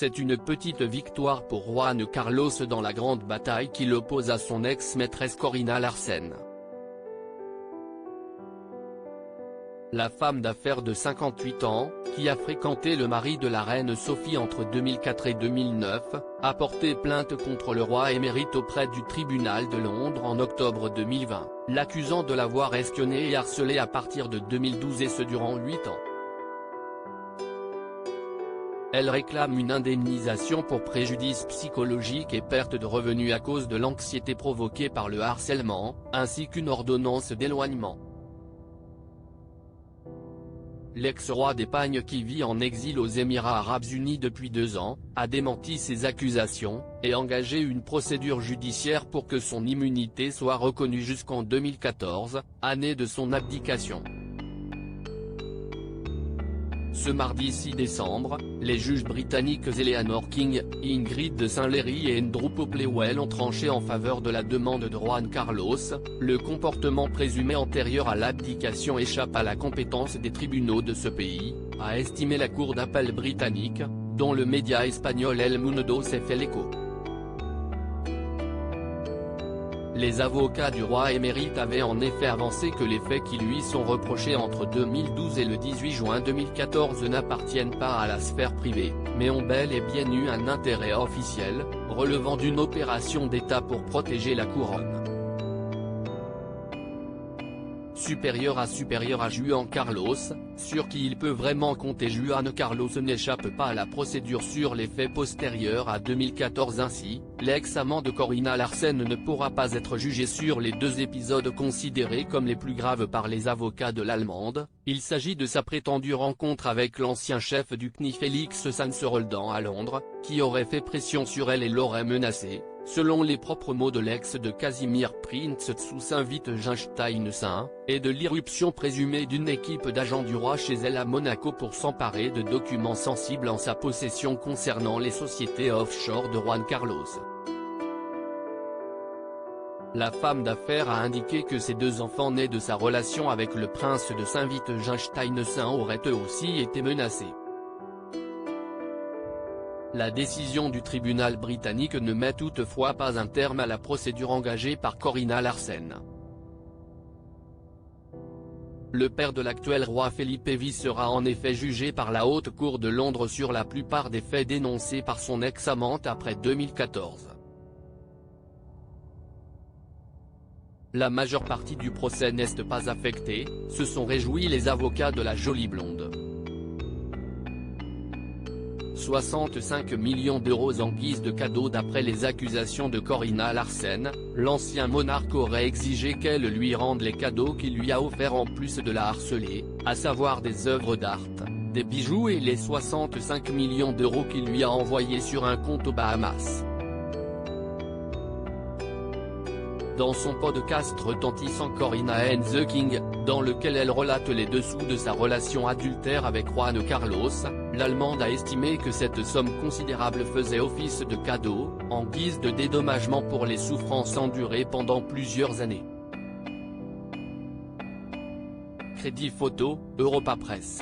C'est une petite victoire pour Juan Carlos dans la grande bataille qui l'oppose à son ex-maîtresse Corina Larsen. La femme d'affaires de 58 ans, qui a fréquenté le mari de la reine Sophie entre 2004 et 2009, a porté plainte contre le roi émérite auprès du tribunal de Londres en octobre 2020, l'accusant de l'avoir espionné et harcelé à partir de 2012 et ce durant 8 ans. Elle réclame une indemnisation pour préjudice psychologique et perte de revenus à cause de l'anxiété provoquée par le harcèlement, ainsi qu'une ordonnance d'éloignement. L'ex-roi d'Espagne qui vit en exil aux Émirats arabes unis depuis 2 ans, a démenti ces accusations, et engagé une procédure judiciaire pour que son immunité soit reconnue jusqu'en 2014, année de son abdication. Ce mardi 6 décembre, les juges britanniques Eleanor King, Ingrid de Saint-Léry et Andrew Popplewell ont tranché en faveur de la demande de Juan Carlos. Le comportement présumé antérieur à l'abdication échappe à la compétence des tribunaux de ce pays, a estimé la cour d'appel britannique, dont le média espagnol El Mundo s'est fait l'écho. Les avocats du roi émérite avaient en effet avancé que les faits qui lui sont reprochés entre 2012 et le 18 juin 2014 n'appartiennent pas à la sphère privée, mais ont bel et bien eu un intérêt officiel, relevant d'une opération d'État pour protéger la couronne. Supérieur à Juan Carlos, sur qui il peut vraiment compter. Juan Carlos n'échappe pas à la procédure sur les faits postérieurs à 2014. Ainsi, l'ex-amant de Corina Larsen ne pourra pas être jugé sur les 2 épisodes considérés comme les plus graves par les avocats de l'Allemande. Il s'agit de sa prétendue rencontre avec l'ancien chef du CNI Félix Sanz-Roldan à Londres, qui aurait fait pression sur elle et l'aurait menacée, selon les propres mots de l'ex de Casimir Prince sous Saint-Wittgenstein, et de l'irruption présumée d'une équipe d'agents du roi chez elle à Monaco pour s'emparer de documents sensibles en sa possession concernant les sociétés offshore de Juan Carlos. La femme d'affaires a indiqué que ses 2 enfants nés de sa relation avec le prince de Saint-Wittgenstein auraient eux aussi été menacés. La décision du tribunal britannique ne met toutefois pas un terme à la procédure engagée par Corina Larsen. Le père de l'actuel roi Philippe V sera en effet jugé par la Haute Cour de Londres sur la plupart des faits dénoncés par son ex-amante après 2014. La majeure partie du procès n'est pas affectée, se sont réjouis les avocats de la jolie blonde. 65 millions d'euros en guise de cadeau. D'après les accusations de Corina Larsen, l'ancien monarque aurait exigé qu'elle lui rende les cadeaux qu'il lui a offerts en plus de la harceler, à savoir des œuvres d'art, des bijoux et les 65 millions d'euros qu'il lui a envoyés sur un compte aux Bahamas. Dans son podcast retentissant Corina and the King, dans lequel elle relate les dessous de sa relation adultère avec Juan Carlos, l'Allemande a estimé que cette somme considérable faisait office de cadeau, en guise de dédommagement pour les souffrances endurées pendant plusieurs années. Crédit photo, Europa Presse.